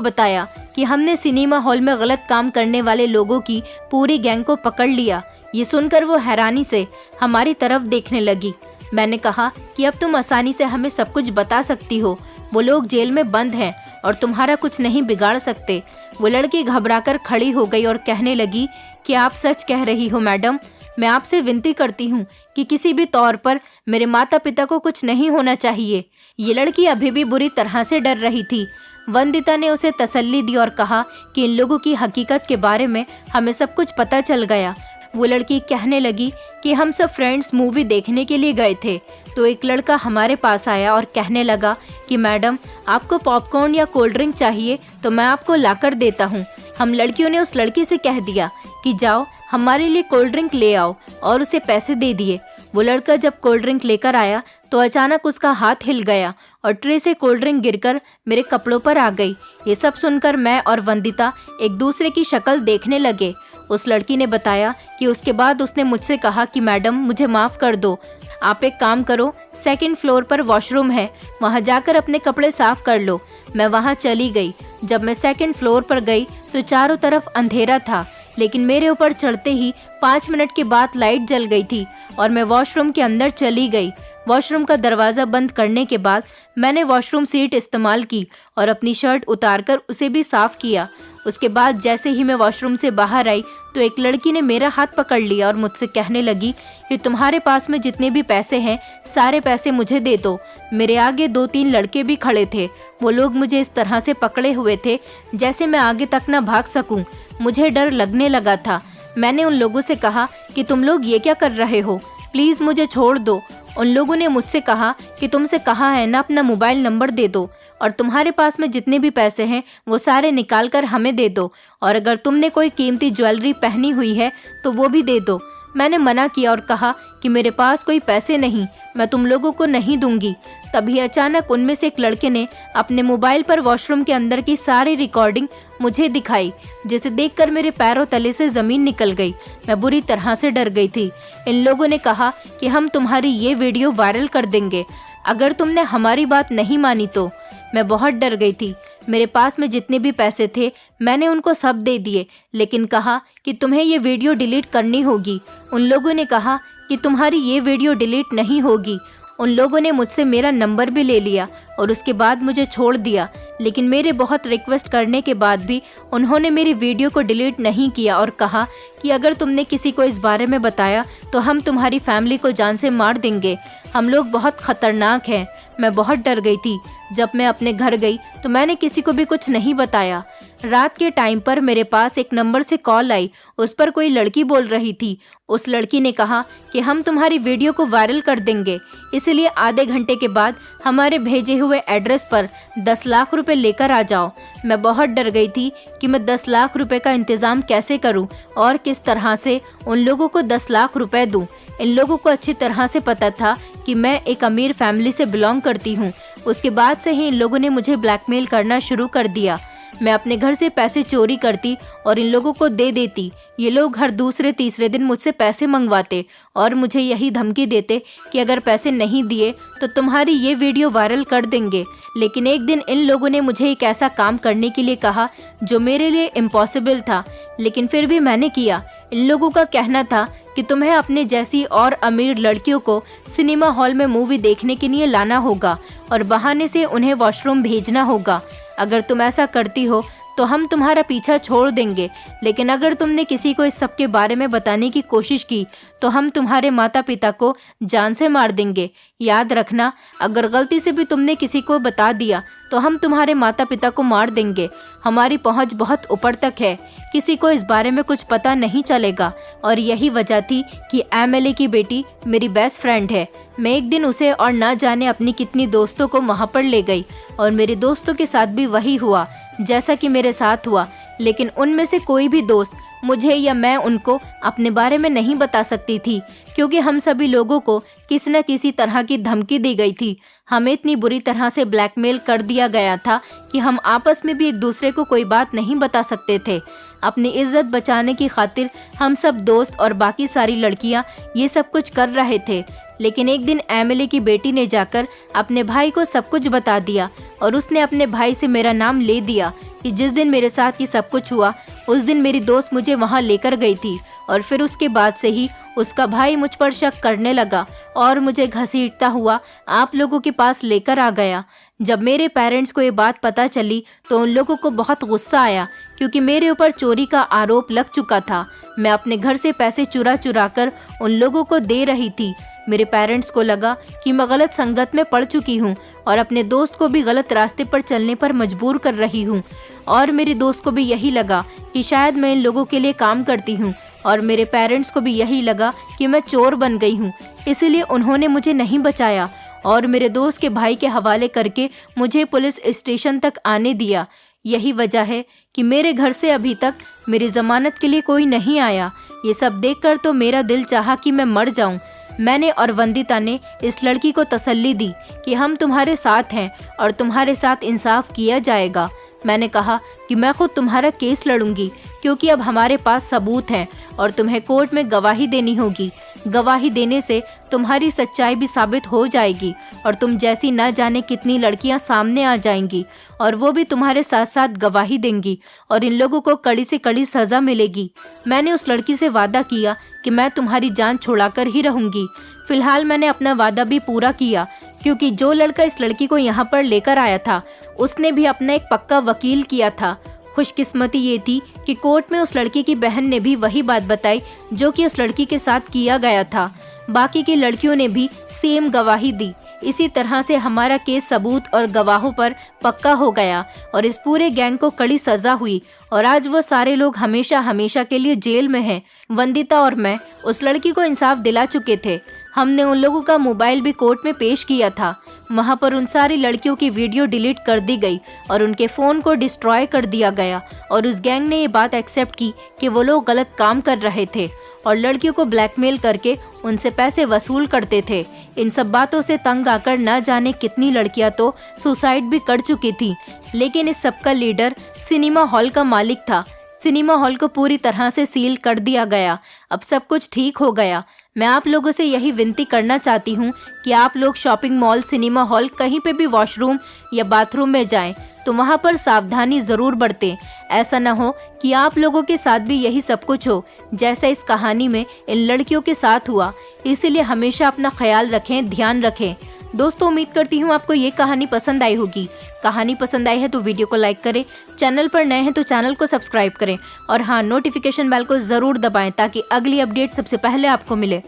बताया कि हमने सिनेमा हॉल में गलत काम करने वाले लोगों की पूरी गैंग को पकड़ लिया। ये सुनकर वो हैरानी से हमारी तरफ देखने लगी। मैंने कहा कि अब तुम आसानी से हमें सब कुछ बता सकती हो। वो लोग जेल में बंद हैं और तुम्हारा कुछ नहीं बिगाड़ सकते। वो लड़की घबराकर खड़ी हो गई और कहने लगी कि आप सच कह रही हो मैडम। मैं आपसे विनती करती हूँ कि किसी भी तौर पर मेरे माता पिता को कुछ नहीं होना चाहिए। ये लड़की अभी भी बुरी तरह से डर रही थी। वंदिता ने उसे तसल्ली दी और कहा कि इन लोगों की हकीकत के बारे में हमें सब कुछ पता चल गया। वो लड़की कहने लगी कि हम सब फ्रेंड्स मूवी देखने के लिए गए थे, तो एक लड़का हमारे पास आया और कहने लगा कि मैडम, आपको पॉपकॉर्न या कोल्ड ड्रिंक चाहिए तो मैं आपको लाकर देता हूँ। हम लड़कियों ने उस लड़की से कह दिया कि जाओ हमारे लिए कोल्ड ड्रिंक ले आओ, और उसे पैसे दे दिए। वो लड़का जब कोल्ड ड्रिंक लेकर आया तो अचानक उसका हाथ हिल गया और ट्रे से कोल्ड ड्रिंक गिरकर मेरे कपड़ों पर आ गई। ये सब सुनकर मैं और वंदिता एक दूसरे की शक्ल देखने लगे। उस लड़की ने बताया कि उसके बाद उसने मुझसे कहा कि मैडम, मुझे माफ़ कर दो, आप एक काम करो, 2nd फ्लोर पर वॉशरूम है, वहाँ जाकर अपने कपड़े साफ कर लो। मैं वहाँ चली गई। जब मैं 2nd फ्लोर पर गई तो चारों तरफ अंधेरा था, लेकिन मेरे ऊपर चढ़ते ही 5 मिनट के बाद लाइट जल गई थी और मैं वॉशरूम के अंदर चली गई। वॉशरूम का दरवाज़ा बंद करने के बाद मैंने वॉशरूम सीट इस्तेमाल की और अपनी शर्ट उतारकर उसे भी साफ किया। उसके बाद जैसे ही मैं वॉशरूम से बाहर आई तो एक लड़की ने मेरा हाथ पकड़ लिया और मुझसे कहने लगी कि तुम्हारे पास में जितने भी पैसे हैं सारे पैसे मुझे दे दो। मेरे आगे 2-3 लड़के भी खड़े थे। वो लोग मुझे इस तरह से पकड़े हुए थे जैसे मैं आगे तक ना भाग सकूं। मुझे डर लगने लगा था। मैंने उन लोगों से कहा कि तुम लोग ये क्या कर रहे हो, प्लीज़ मुझे छोड़ दो। उन लोगों ने मुझसे कहा कि तुमसे कहा है ना अपना मोबाइल नंबर दे दो, और तुम्हारे पास में जितने भी पैसे हैं वो सारे निकाल कर हमें दे दो, और अगर तुमने कोई कीमती ज्वेलरी पहनी हुई है तो वो भी दे दो। मैंने मना किया और कहा कि मेरे पास कोई पैसे नहीं, मैं तुम लोगों को नहीं दूंगी। तभी अचानक उनमें से एक लड़के ने अपने मोबाइल पर वॉशरूम के अंदर की सारी रिकॉर्डिंग मुझे दिखाई, जिसे देखकर मेरे पैरों तले से ज़मीन निकल गई। मैं बुरी तरह से डर गई थी। इन लोगों ने कहा कि हम तुम्हारी ये वीडियो वायरल कर देंगे अगर तुमने हमारी बात नहीं मानी तो। मैं बहुत डर गई थी। मेरे पास में जितने भी पैसे थे मैंने उनको सब दे दिए, लेकिन कहा कि तुम्हें ये वीडियो डिलीट करनी होगी। उन लोगों ने कहा कि तुम्हारी ये वीडियो डिलीट नहीं होगी। उन लोगों ने मुझसे मेरा नंबर भी ले लिया और उसके बाद मुझे छोड़ दिया, लेकिन मेरे बहुत रिक्वेस्ट करने के बाद भी उन्होंने मेरी वीडियो को डिलीट नहीं किया और कहा कि अगर तुमने किसी को इस बारे में बताया तो हम तुम्हारी फैमिली को जान से मार देंगे। हम लोग बहुत खतरनाक हैं। मैं बहुत डर गई थी। जब मैं अपने घर गई तो मैंने किसी को भी कुछ नहीं बताया। रात के टाइम पर मेरे पास एक नंबर से कॉल आई। उस पर कोई लड़की बोल रही थी। उस लड़की ने कहा कि हम तुम्हारी वीडियो को वायरल कर देंगे, इसलिए आधे घंटे के बाद हमारे भेजे हुए एड्रेस पर 10 लाख रुपए लेकर आ जाओ। मैं बहुत डर गई थी कि मैं 10 लाख रुपए का इंतज़ाम कैसे करूं और किस तरह से उन लोगों को 10 लाख रुपए दूं। इन लोगों को अच्छी तरह से पता था कि मैं एक अमीर फैमिली से बिलोंग करती हूँ। उसके बाद से ही इन लोगों ने मुझे ब्लैकमेल करना शुरू कर दिया। मैं अपने घर से पैसे चोरी करती और इन लोगों को दे देती। ये लोग हर दूसरे तीसरे दिन मुझसे पैसे मंगवाते और मुझे यही धमकी देते कि अगर पैसे नहीं दिए तो तुम्हारी ये वीडियो वायरल कर देंगे। लेकिन एक दिन इन लोगों ने मुझे एक ऐसा काम करने के लिए कहा जो मेरे लिए इम्पॉसिबल था, लेकिन फिर भी मैंने किया। इन लोगों का कहना था कि तुम्हें अपने जैसी और अमीर लड़कियों को सिनेमा हॉल में मूवी देखने के लिए लाना होगा और बहाने से उन्हें वॉशरूम भेजना होगा। अगर तुम ऐसा करती हो तो हम तुम्हारा पीछा छोड़ देंगे, लेकिन अगर तुमने किसी को इस सब के बारे में बताने की कोशिश की तो हम तुम्हारे माता पिता को जान से मार देंगे। याद रखना, अगर गलती से भी तुमने किसी को बता दिया तो हम तुम्हारे माता पिता को मार देंगे। हमारी पहुंच बहुत ऊपर तक है, किसी को इस बारे में कुछ पता नहीं चलेगा। और यही वजह थी कि एमएलए की बेटी मेरी बेस्ट फ्रेंड है। मैं एक दिन उसे और ना जाने अपनी कितनी दोस्तों को वहाँ पर ले गई और मेरे दोस्तों के साथ भी वही हुआ जैसा कि मेरे साथ हुआ, लेकिन उनमें से कोई भी दोस्त मुझे या मैं उनको अपने बारे में नहीं बता सकती थी, क्योंकि हम सभी लोगों को किसी न किसी तरह की धमकी दी गई थी। हमें इतनी बुरी तरह से ब्लैकमेल कर दिया गया था कि हम आपस में भी एक दूसरे को कोई बात नहीं बता सकते थे। अपनी इज्जत बचाने की खातिर हम सब दोस्त और बाकी सारी लड़कियां ये सब कुछ कर रहे थे, लेकिन एक दिन एमएलए की बेटी ने जाकर अपने भाई को सब कुछ बता दिया और उसने अपने भाई से मेरा नाम ले दिया कि जिस दिन मेरे साथ ये सब कुछ हुआ उस दिन मेरी दोस्त मुझे वहाँ लेकर गई थी। और फिर उसके बाद से ही उसका भाई मुझ पर शक करने लगा और मुझे घसीटता हुआ आप लोगों के पास लेकर आ गया। जब मेरे पेरेंट्स को ये बात पता चली तो उन लोगों को बहुत गुस्सा आया क्योंकि मेरे ऊपर चोरी का आरोप लग चुका था। मैं अपने घर से पैसे चुरा चुरा कर उन लोगों को दे रही थी। मेरे पेरेंट्स को लगा कि मैं गलत संगत में पड़ चुकी हूँ और अपने दोस्त को भी गलत रास्ते पर चलने पर मजबूर कर रही हूँ। और मेरे दोस्त को भी यही लगा कि शायद मैं इन लोगों के लिए काम करती हूँ, और मेरे पेरेंट्स को भी यही लगा कि मैं चोर बन गई हूँ। इसीलिए उन्होंने मुझे नहीं बचाया और मेरे दोस्त के भाई के हवाले करके मुझे पुलिस स्टेशन तक आने दिया। यही वजह है कि मेरे घर से अभी तक मेरी जमानत के लिए कोई नहीं आया। ये सब देखकर तो मेरा दिल चाहा कि मैं मर जाऊं। मैंने और वंदिता ने इस लड़की को तसल्ली दी कि हम तुम्हारे साथ हैं और तुम्हारे साथ इंसाफ किया जाएगा। मैंने कहा कि मैं खुद तुम्हारा केस लड़ूंगी, क्योंकि अब हमारे पास सबूत हैं और तुम्हें कोर्ट में गवाही देनी होगी। गवाही देने से तुम्हारी सच्चाई भी साबित हो जाएगी और तुम जैसी न जाने कितनी लड़कियां सामने आ जाएंगी और वो भी तुम्हारे साथ साथ गवाही देंगी और इन लोगों को कड़ी से कड़ी सजा मिलेगी। मैंने उस लड़की से वादा किया कि मैं तुम्हारी जान छुड़ाकर ही रहूंगी। फिलहाल मैंने अपना वादा भी पूरा किया, क्योंकि जो लड़का इस लड़की को यहाँ पर लेकर आया था उसने भी अपना एक पक्का वकील किया था। खुशकिस्मती ये थी कि कोर्ट में उस लड़की की बहन ने भी वही बात बताई जो कि उस लड़की के साथ किया गया था। बाकी की लड़कियों ने भी सेम गवाही दी। इसी तरह से हमारा केस सबूत और गवाहों पर पक्का हो गया और इस पूरे गैंग को कड़ी सजा हुई और आज वो सारे लोग हमेशा हमेशा के लिए जेल में हैं। वंदिता और मैं उस लड़की को इंसाफ दिला चुके थे। हमने उन लोगों का मोबाइल भी कोर्ट में पेश किया था। वहाँ पर उन सारी लड़कियों की वीडियो डिलीट कर दी गई और उनके फ़ोन को डिस्ट्रॉय कर दिया गया और उस गैंग ने ये बात एक्सेप्ट की कि वो लोग गलत काम कर रहे थे और लड़कियों को ब्लैकमेल करके उनसे पैसे वसूल करते थे। इन सब बातों से तंग आकर न जाने कितनी लड़कियां तो सुसाइड भी कर चुकी थी। लेकिन इस सब का लीडर सिनेमा हॉल का मालिक था। सिनेमा हॉल को पूरी तरह से सील कर दिया गया। अब सब कुछ ठीक हो गया। मैं आप लोगों से यही विनती करना चाहती हूँ कि आप लोग शॉपिंग मॉल, सिनेमा हॉल, कहीं पे भी वॉशरूम या बाथरूम में जाएं तो वहाँ पर सावधानी ज़रूर बरतें। ऐसा न हो कि आप लोगों के साथ भी यही सब कुछ हो जैसा इस कहानी में इन लड़कियों के साथ हुआ। इसीलिए हमेशा अपना ख्याल रखें, ध्यान रखें। दोस्तों, उम्मीद करती हूँ आपको ये कहानी पसंद आई होगी। कहानी पसंद आई है तो वीडियो को लाइक करें, चैनल पर नए हैं तो चैनल को सब्सक्राइब करें और हाँ, नोटिफिकेशन बेल को ज़रूर दबाएं ताकि अगली अपडेट सबसे पहले आपको मिले।